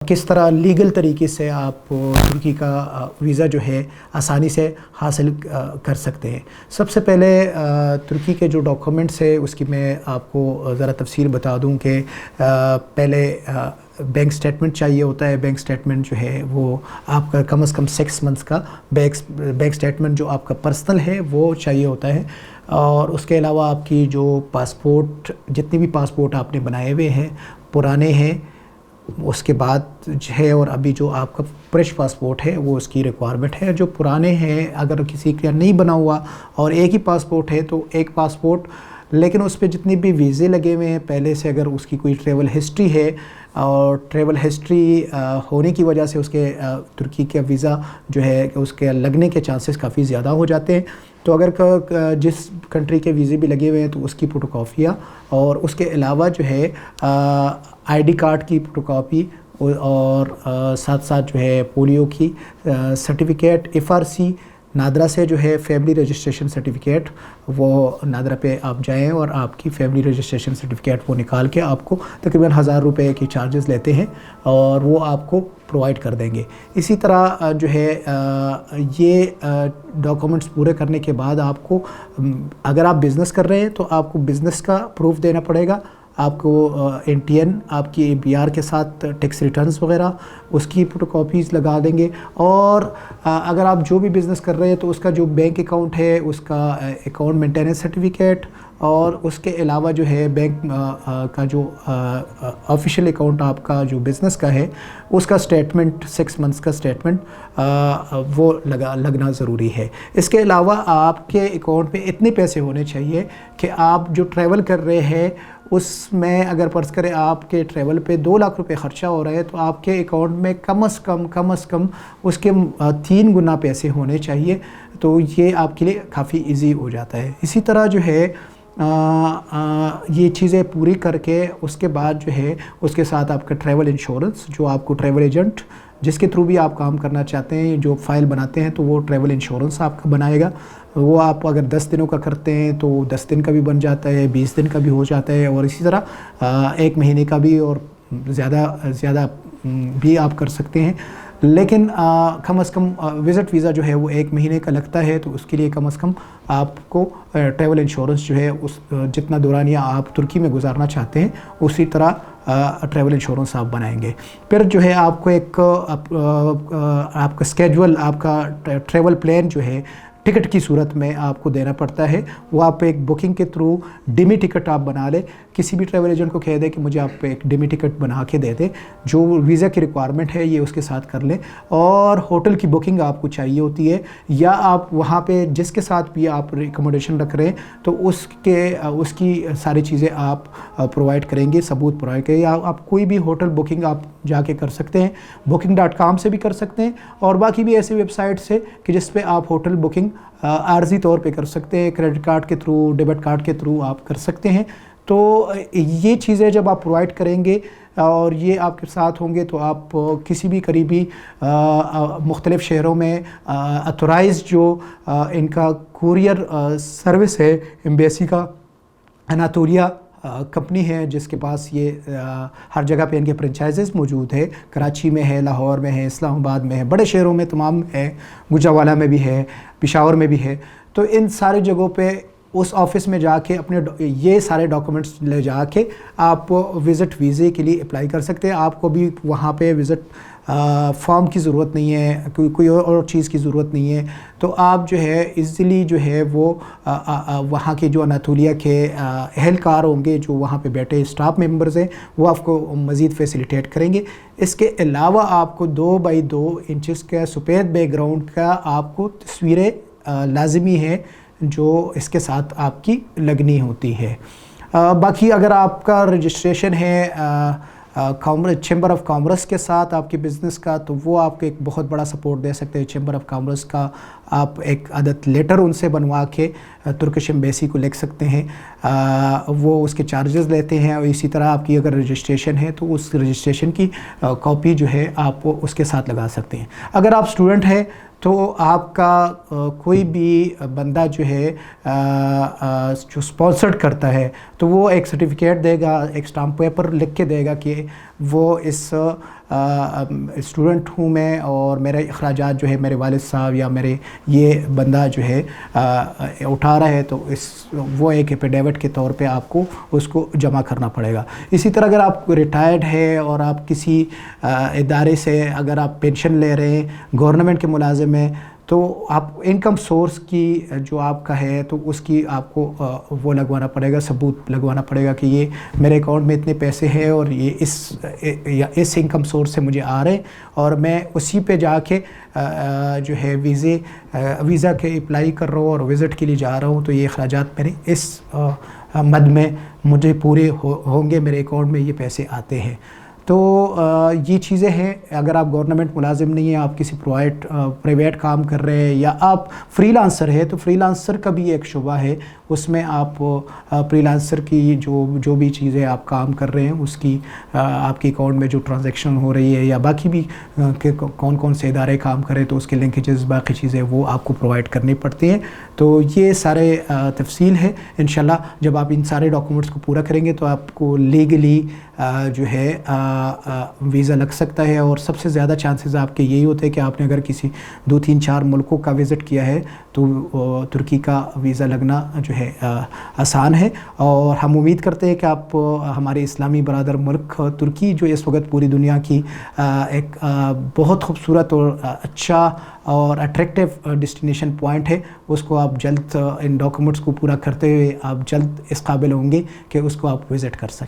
किस तरह लीगल तरीके से आप तुर्की का वीज़ा जो है आसानी से हासिल कर सकते हैं। सबसे पहले तुर्की के जो डॉक्यूमेंट्स है उसकी मैं आपको ज़रा तफसील बता दूं कि पहले बैंक स्टेटमेंट चाहिए होता है। बैंक स्टेटमेंट जो है वो आपका कम से कम 6 मंथ्स का बैंक स्टेटमेंट जो आपका पर्सनल है वो चाहिए होता है। और उसके अलावा आपकी जो पासपोर्ट, जितने भी पासपोर्ट आपने बनाए हुए हैं पुराने हैं, उसके बाद जो है, और अभी जो आपका फ्रेश पासपोर्ट है वो उसकी रिक्वायरमेंट है। जो पुराने हैं, अगर किसी का नहीं बना हुआ और एक ही पासपोर्ट है तो एक पासपोर्ट, लेकिन उस पर जितने भी वीज़े लगे हुए हैं पहले से, अगर उसकी कोई ट्रैवल हिस्ट्री है और ट्रैवल हिस्ट्री होने की वजह से उसके तुर्की का वीज़ा जो है उसके लगने के चांसेस काफ़ी ज़्यादा हो जाते हैं। तो अगर जिस कंट्री के वीज़े भी लगे हुए हैं तो उसकी फ़ोटोकॉपियाँ, और उसके अलावा जो है आईडी कार्ड की फ़ोटोकॉपी, और साथ साथ जो है पोलियो की सर्टिफिकेट, एफआरसी नादरा से जो है फैमिली रजिस्ट्रेशन सर्टिफिकेट, वो नादरा पे आप जाएं और आपकी फैमिली रजिस्ट्रेशन सर्टिफिकेट वो निकाल के आपको तकरीबन 1000 रुपये की चार्जेस लेते हैं और वो आपको प्रोवाइड कर देंगे। इसी तरह जो है ये डॉक्यूमेंट्स पूरे करने के बाद आपको, अगर आप बिज़नेस कर रहे हैं तो आपको बिज़नेस का प्रूफ देना पड़ेगा। आपको NTN, आपकी ABR के साथ टैक्स रिटर्न्स वगैरह उसकी फ़ोटोकॉपीज़ लगा देंगे। और अगर आप जो भी बिज़नेस कर रहे हैं तो उसका जो बैंक अकाउंट है उसका अकाउंट मेंटेनेंस सर्टिफिकेट, और उसके अलावा जो है बैंक का जो ऑफिशियल अकाउंट आपका जो बिज़नेस का है उसका स्टेटमेंट, 6 मंथ्स का स्टेटमेंट वो लगना ज़रूरी है। इसके अलावा आपके अकाउंट में इतने पैसे होने चाहिए कि आप जो ट्रैवल कर रहे हैं उसमें, अगर फ़र्ज़ करें आपके ट्रैवल पे 2 लाख रुपए ख़र्चा हो रहा है तो आपके अकाउंट में कम से कम उसके 3 गुना पैसे होने चाहिए। तो ये आपके लिए काफ़ी इजी हो जाता है। इसी तरह जो है ये चीज़ें पूरी करके उसके बाद जो है उसके साथ आपका ट्रैवल इंश्योरेंस, जो आपको ट्रैवल एजेंट जिसके थ्रू भी आप काम करना चाहते हैं, जो फ़ाइल बनाते हैं तो वो ट्रैवल इंश्योरेंस आपका बनाएगा। वो आप अगर 10 दिनों का करते हैं तो 10 दिन का भी बन जाता है, 20 दिन का भी हो जाता है, और इसी तरह 1 महीने का भी और ज़्यादा भी आप कर सकते हैं। लेकिन कम से कम विज़िट वीज़ा जो है वो 1 महीने का लगता है, तो उसके लिए कम से कम आपको ट्रैवल इंश्योरेंस जो है उस जितना दौरानिया आप तुर्की में गुजारना चाहते हैं उसी तरह ट्रैवल इंश्योरेंस आप बनाएंगे। फिर जो है आपको एक आपका स्केड्यूल, आपका ट्रैवल प्लान जो है टिकट की सूरत में आपको देना पड़ता है। वो आप एक बुकिंग के थ्रू डिमी टिकट आप बना लें। किसी भी ट्रैवल एजेंट को कह दें कि मुझे आप एक डिमी टिकट बना के दे दें, जो वीज़ा की रिक्वायरमेंट है ये उसके साथ कर लें। और होटल की बुकिंग आपको चाहिए होती है, या आप वहाँ पे जिसके साथ भी आप रिकमेंडेशन रख रहे हैं तो उसकी सारी चीज़ें आप प्रोवाइड करेंगे, सबूत प्रोवाइड करेंगे। आप कोई भी होटल बुकिंग आप जाके कर सकते हैं, booking.com से भी कर सकते हैं, और बाकी भी ऐसे वेबसाइट्स है कि जिस पे आप होटल बुकिंग आर्जी तौर पे कर सकते हैं, क्रेडिट कार्ड के थ्रू, डेबिट कार्ड के थ्रू आप कर सकते हैं। तो ये चीज़ें जब आप प्रोवाइड करेंगे और ये आपके साथ होंगे तो आप किसी भी करीबी मुख्तलिफ़ शहरों में ऑथोराइज़ जो इनका कुरियर सर्विस है एम्बेसी का, अनातोलिया कंपनी है जिसके पास ये हर जगह पे इनके फ्रेंचाइजेज़ मौजूद है। कराची में है, लाहौर में है, इस्लामाबाद में है, बड़े शहरों में तमाम है, गुजरावाला में भी है, पेशावर में भी है। तो इन सारी जगहों पे उस ऑफ़िस में जाके अपने ये सारे डॉक्यूमेंट्स ले जाके आप विज़िट वीज़े के लिए अप्लाई कर सकते हैं। आपको भी वहाँ पे विज़िट फॉर्म की ज़रूरत नहीं है, कोई और चीज़ की ज़रूरत नहीं है। तो आप जो है इजीली जो है वो वहाँ के जो अनातोलिया के एहलकार होंगे, जो वहाँ पे बैठे स्टाफ मेंबर्स हैं, वो आपको मज़ीद फैसिलिटेट करेंगे। इसके अलावा आपको 2 बाई 2 इंचज़ का सफ़ेद बैकग्राउंड का आपको तस्वीरें लाजमी है जो इसके साथ आपकी लगनी होती है। बाकी अगर आपका रजिस्ट्रेशन है चैम्बर ऑफ कॉमर्स के साथ आपके बिज़नेस का, तो वो आपको एक बहुत बड़ा सपोर्ट दे सकते हैं। चैम्बर ऑफ कॉमर्स का आप एक आदत लेटर उनसे बनवा के तुर्किश एम्बेसी को लिख सकते हैं। वो उसके चार्जेस लेते हैं, और इसी तरह आपकी अगर रजिस्ट्रेशन है तो उस रजिस्ट्रेशन की कॉपी जो है आप उसके साथ लगा सकते हैं। अगर आप स्टूडेंट हैं तो आपका कोई भी बंदा जो है जो स्पॉन्सर्ड करता है तो वो एक सर्टिफिकेट देगा, एक स्टाम्प पेपर लिख के देगा कि वो इस اسٹوڈنٹ ہوں میں، اور میرے اخراجات جو ہے میرے والد صاحب یا میرے یہ بندہ جو ہے اٹھا رہا ہے، تو وہ ایک ایفیڈیوٹ کے طور پہ آپ کو اس کو جمع کرنا پڑے گا۔ اسی طرح اگر آپ ریٹائرڈ ہے اور آپ کسی ادارے سے اگر آپ پینشن لے رہے ہیں، گورنمنٹ کے ملازم ہیں، تو آپ انکم سورس کی جو آپ کا ہے تو اس کی آپ کو وہ لگوانا پڑے گا، ثبوت لگوانا پڑے گا کہ یہ میرے اکاؤنٹ میں اتنے پیسے ہیں اور یہ اس انکم سورس سے مجھے آ رہے ہیں، اور میں اسی پہ جا کے جو ہے ویزا کے اپلائی کر رہا ہوں اور وزٹ کے لیے جا رہا ہوں، تو یہ اخراجات میرے اس مد میں مجھے پورے ہوں گے، میرے اکاؤنٹ میں یہ پیسے آتے ہیں۔ تو یہ چیزیں ہیں۔ اگر آپ گورنمنٹ ملازم نہیں ہیں، آپ کسی پرائیویٹ کام کر رہے ہیں، یا آپ فری لانسر ہے، تو فری لانسر کا بھی ایک شعبہ ہے، اس میں آپ فری لانسر کی جو بھی چیزیں آپ کام کر رہے ہیں اس کی آپ کے اکاؤنٹ میں جو ٹرانزیکشن ہو رہی ہے، یا باقی بھی کون سے ادارے کام کریں تو اس کے لنکیجز باقی چیزیں وہ آپ کو پرووائڈ کرنی پڑتی ہیں۔ تو یہ سارے تفصیل ہے۔ انشاءاللہ جب آپ ان سارے ڈاکومنٹس کو پورا کریں گے تو آپ کو لیگلی جو ہے ویزا لگ سکتا ہے، اور سب سے زیادہ چانسز آپ کے یہی ہوتے ہیں کہ آپ نے اگر کسی 2-3-4 ملکوں کا وزٹ کیا ہے تو ترکی کا ویزا لگنا جو ہے آسان ہے۔ اور ہم امید کرتے ہیں کہ آپ ہمارے اسلامی برادر ملک ترکی، جو اس وقت پوری دنیا کی ایک بہت خوبصورت اور اچھا اور اٹریکٹیو ڈیسٹینیشن پوائنٹ ہے، اس کو آپ جلد ان ڈاکومنٹس کو پورا کرتے ہوئے آپ جلد اس قابل ہوں گے کہ اس کو آپ وزٹ کر سکیں۔